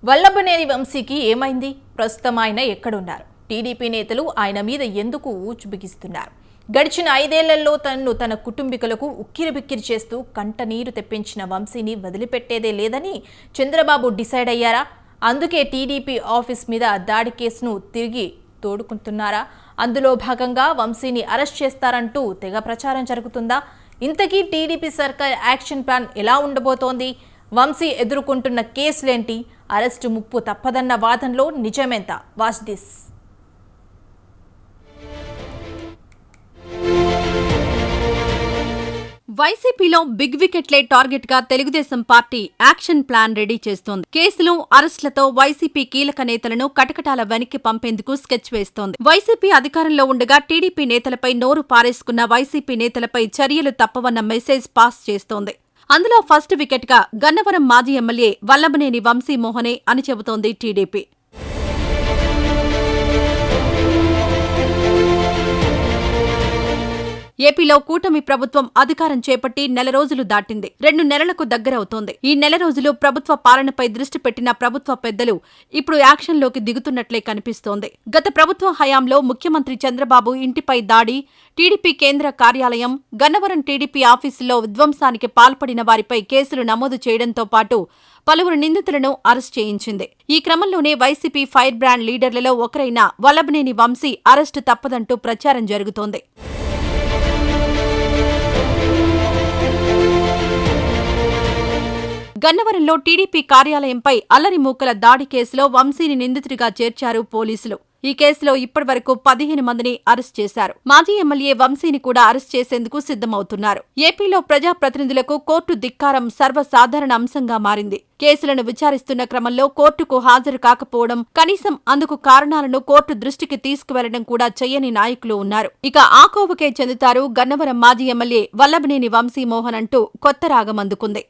వల్లభనేని వంశీకి ఏమైంది? ప్రస్తుతం ఆయన ఎక్కడున్నారు? టీడీపీ నేతలు ఆయన మీద ఎందుకు ఊచు బిగిస్తున్నారు? గడిచిన 5 ఏళ్లలో తన కుటుంబీకులకు ఉక్కిరిబిక్కిరి చేస్తూ కంటనీరు తెప్పించిన వంశీని వదిలిపెట్టేదే లేదని చంద్రబాబు డిసైడ్ అయ్యారా? అందుకే టీడీపీ ఆఫీస్ మీద దాడి కేసును తిరిగి తోడుకుంటున్నారా? అందులో భాగంగా వంశీని అరెస్ట్ చేస్తారంటూ తెగ ప్రచారం జరుగుతుందా? ఇంతకీ టీడీపీ సర్కార్ యాక్షన్ ప్లాన్ ఎలా ఉండబోతోంది? వంశీ ఎదుర్కొంటున్న కేసులేంటి? అరెస్టు ముప్పు తప్పదన్న వాదనలో నిజమెంత? Watch this. వైసీపీలో బిగ్ వికెట్లే టార్గెట్ గా Telugu Desam party action plan ready చేస్తోంది. కేసులు, అరెస్టులతో వైసీపీ కీలక నేతలను కటకటాల వెనక్కి పంపేందుకు స్కెచ్ వేస్తోంది. వైసీపీ అధికారంలో ఉండగా టీడీపీ నేతలపై నోరు పారేసుకున్న వైసీపీ నేతలపై చర్యలు తప్పవన్న మెసేజ్ పాస్ చేస్తోంది. అందులో ఫస్ట్ వికెట్ గా గన్నవరం మాజీ ఎమ్మెల్యే వల్లభనేని వంశీ మోహనే అని చెబుతోంది టీడీపీ. ఏపీలో కూటమి ప్రభుత్వం అధికారం చేపట్టి నెల రోజులు దాటింది. 2 నెలలకు దగ్గరవుతోంది. ఈ నెల రోజులు ప్రభుత్వ పాలనపై దృష్టి పెట్టిన ప్రభుత్వ పెద్దలు ఇప్పుడు యాక్షన్లోకి దిగుతున్నట్లే కనిపిస్తోంది. గత ప్రభుత్వ హయాంలో ముఖ్యమంత్రి చంద్రబాబు ఇంటిపై దాడి, టీడీపీ కేంద్ర కార్యాలయం, గన్నవరం టీడీపీ ఆఫీసులో విధ్వంసానికి పాల్పడిన వారిపై కేసులు నమోదు చేయడంతో పాటు పలువురు నిందితులను అరెస్ట్ చేయించింది. ఈ క్రమంలోనే వైసీపీ ఫైర్ బ్రాండ్ లీడర్లలో ఒకరైన వల్లభనేని వంశీ అరెస్టు తప్పదంటూ ప్రచారం జరుగుతోంది. గన్నవరంలో టీడీపీ కార్యాలయంపై అల్లరి మూకల దాడి కేసులో వంశీని నిందితుడిగా చేర్చారు పోలీసులు. ఈ కేసులో ఇప్పటివరకు 15 మందిని అరెస్ట్ చేశారు. మాజీ ఎమ్మెల్యే వంశీని కూడా అరెస్ట్ చేసేందుకు సిద్ధమవుతున్నారు. ఏపీలో ప్రజాప్రతినిధులకు కోర్టు ధిక్కారం సర్వసాధారణ అంశంగా మారింది. కేసులను విచారిస్తున్న క్రమంలో కోర్టుకు హాజరు కాకపోవడం, కనీసం అందుకు కారణాలను కోర్టు దృష్టికి తీసుకువెళ్లడం కూడా చెయ్యని నాయకులు ఉన్నారు. ఇక ఆ కోవకే చెందుతారు గన్నవరం మాజీ ఎమ్మెల్యే వల్లభనేని వంశీ మోహన్ అంటూ కొత్త రాగం అందుకుంది.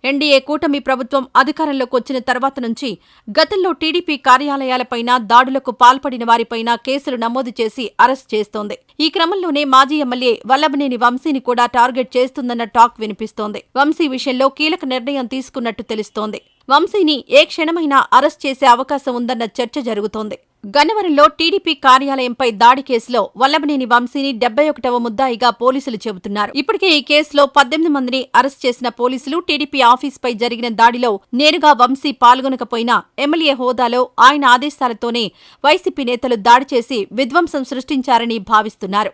ఎన్డీఏ కూటమి ప్రభుత్వం అధికారంలోకి వచ్చిన తర్వాత నుంచి గతంలో టీడీపీ కార్యాలయాలపైన దాడులకు పాల్పడిన వారిపైన కేసులు నమోదు చేసి అరెస్ట్ చేస్తోంది. ఈ క్రమంలోనే మాజీ ఎమ్మెల్యే వల్లభనేని వంశీని కూడా టార్గెట్ చేస్తుందన్న టాక్ వినిపిస్తోంది. వంశీ విషయంలో కీలక నిర్ణయం తీసుకున్నట్టు తెలుస్తోంది. వంశీని ఏ క్షణమైనా అరెస్ట్ చేసే అవకాశం ఉందన్న చర్చ జరుగుతోంది. గన్నవరంలో టీడీపీ కార్యాలయంపై దాడి కేసులో వల్లభనేని వంశీని 71వ ముద్దాయిగా పోలీసులు చెబుతున్నారు. ఇప్పటికే ఈ కేసులో 18 మందిని అరెస్ట్ చేసిన పోలీసులు టీడీపీ ఆఫీస్పై జరిగిన దాడిలో నేరుగా వంశీ పాల్గొనకపోయినా ఎమ్మెల్యే హోదాలో ఆయన ఆదేశాలతోనే వైసీపీ నేతలు దాడి చేసి విధ్వంసం సృష్టించారని భావిస్తున్నారు.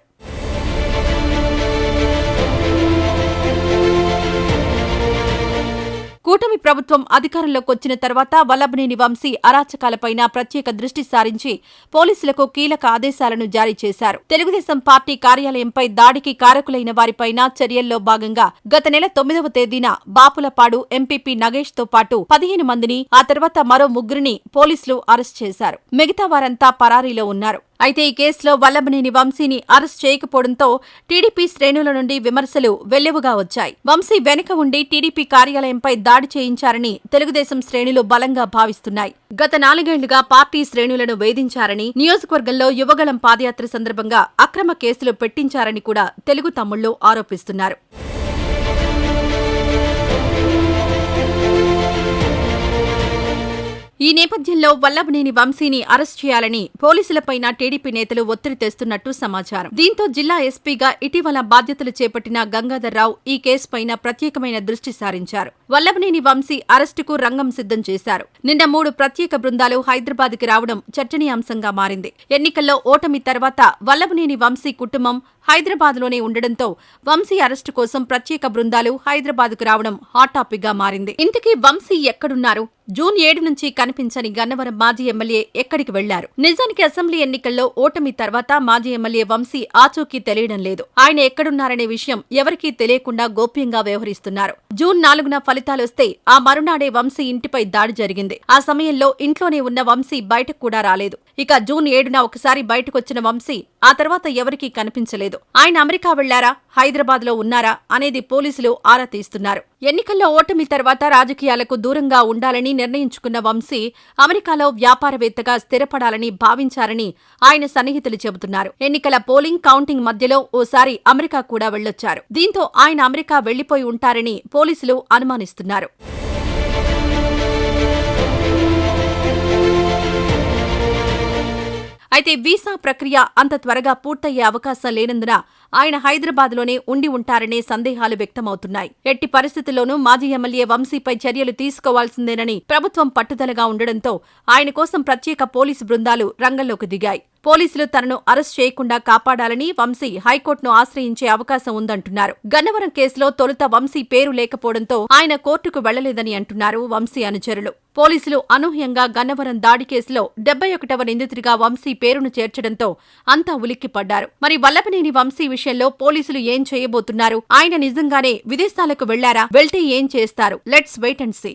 కూటమి ప్రభుత్వం అధికారంలోకి వచ్చిన తర్వాత వల్లభనేని వంశీ అరాచకాలపైన ప్రత్యేక దృష్టి సారించి పోలీసులకు కీలక ఆదేశాలను జారీ చేశారు. తెలుగుదేశం పార్టీ కార్యాలయంపై దాడికి కారకులైన వారిపైన చర్యల్లో భాగంగా గత నెల 9వ తేదీన బాపులపాడు ఎంపీపీ నగేష్ తో పాటు 15 మందిని, ఆ తర్వాత మరో 3 పోలీసులు అరెస్ట్ చేశారు. మిగతా వారంతా పరారీలో ఉన్నారు. అయితే ఈ కేసులో వల్లభనేని వంశీని అరెస్ట్ చేయకపోవడంతో టీడీపీ శ్రేణుల నుండి విమర్శలు వెల్లెవుగా వచ్చాయి. వంశీ వెనుక ఉండి టీడీపీ కార్యాలయంపై దాడి చేయించారని తెలుగుదేశం శ్రేణులు బలంగా భావిస్తున్నాయి. గత 4 ఏళ్లుగా పార్టీ శ్రేణులను వేధించారని, నియోజకవర్గంలో యువగళం పాదయాత్ర సందర్భంగా అక్రమ కేసులు పెట్టించారని కూడా తెలుగు తమ్ముళ్లు ఆరోపిస్తున్నారు. ఈ నేపథ్యంలో వల్లభనేని వంశీని అరెస్ట్ చేయాలని పోలీసులపైన టీడీపీ నేతలు ఒత్తిడి తెస్తున్నట్టు సమాచారం. దీంతో జిల్లా ఎస్పీగా ఇటీవల బాధ్యతలు చేపట్టిన గంగాధర్రావు ఈ కేసుపైన ప్రత్యేకమైన దృష్టి సారించారు. వల్లభనేని వంశీ అరెస్టుకు రంగం సిద్ధం చేశారు. నిన్న 3 ప్రత్యేక బృందాలు హైదరాబాద్కి రావడం చర్చనీయాంశంగా మారింది. ఎన్నికల్లో ఓటమి తర్వాత వల్లభనేని వంశీ కుటుంబం హైదరాబాద్లోనే ఉండడంతో వంశీ అరెస్టు కోసం ప్రత్యేక బృందాలు హైదరాబాద్కు రావడం హాట్ టాపిక్ గా మారింది. ఇంతకీ వంశీ ఎక్కడున్నారు? జూన్ 7 నుంచి కనిపించని గన్నవరం మాజీ ఎమ్మెల్యే ఎక్కడికి వెళ్లారు? నిజానికి అసెంబ్లీ ఎన్నికల్లో ఓటమి తర్వాత మాజీ ఎమ్మెల్యే వంశీ ఆచూకీ తెలియడం లేదు. ఆయన ఎక్కడున్నారనే విషయం ఎవరికీ తెలియకుండా గోప్యంగా వ్యవహరిస్తున్నారు. జూన్ 4న ఫలితాలొస్తే ఆ మరునాడే వంశీ ఇంటిపై దాడి జరిగింది. ఆ సమయంలో ఇంట్లోనే ఉన్న వంశీ బయటకు కూడా రాలేదు. ఇక జూన్ 7న ఒకసారి బయటకొచ్చిన వంశీ ఆ తర్వాత ఎవరికీ కనిపించలేదు. ఆయన అమెరికా వెళ్లారా, హైదరాబాద్లో ఉన్నారా అనేది పోలీసులు ఆరా తీస్తున్నారు. ఎన్నికల్లో ఓటమి తర్వాత రాజకీయాలకు దూరంగా ఉండాలని నిర్ణయించుకున్న వంశీ అమెరికాలో వ్యాపారవేత్తగా స్థిరపడాలని భావించారని ఆయన సన్నిహితులు చెబుతున్నారు. ఎన్నికల పోలింగ్, కౌంటింగ్ మధ్యలో ఓసారి అమెరికా కూడా వెళ్లొచ్చారు. దీంతో ఆయన అమెరికా వెళ్లిపోయి ఉంటారని పోలీసులు అనుమానిస్తున్నారు. అయితే వీసా ప్రక్రియ అంత త్వరగా పూర్తయ్యే అవకాశం లేనందున ఆయన హైదరాబాద్లోనే ఉండి ఉంటారనే సందేహాలు వ్యక్తమవుతున్నాయి. ఎట్టి పరిస్థితుల్లోనూ మాజీ ఎమ్మెల్యే వంశీపై చర్యలు తీసుకోవాల్సిందేనని ప్రభుత్వం పట్టుదలగా ఉండడంతో ఆయన కోసం ప్రత్యేక పోలీసు బృందాలు రంగంలోకి దిగాయి. పోలీసులు తనను అరెస్ట్ చేయకుండా కాపాడాలని వంశీ హైకోర్టును ఆశ్రయించే అవకాశం ఉందంటున్నారు. గన్నవరం కేసులో తొలుత వంశీ పేరు లేకపోవడంతో ఆయన కోర్టుకు వెళ్లలేదని అంటున్నారు వంశీ అనుచరులు. పోలీసులు అనూహ్యంగా గన్నవరం దాడి కేసులో 71వ నిందితుడిగా వంశీ పేరును చేర్చడంతో అంతా ఉలిక్కిపడ్డారు. మరి వల్లభనేని వంశీ విషయంలో పోలీసులు ఏం చేయబోతున్నారు? ఆయన నిజంగానే విదేశాలకు వెళ్లారా? వెళ్తే ఏం చేస్తారు? Let's wait and see.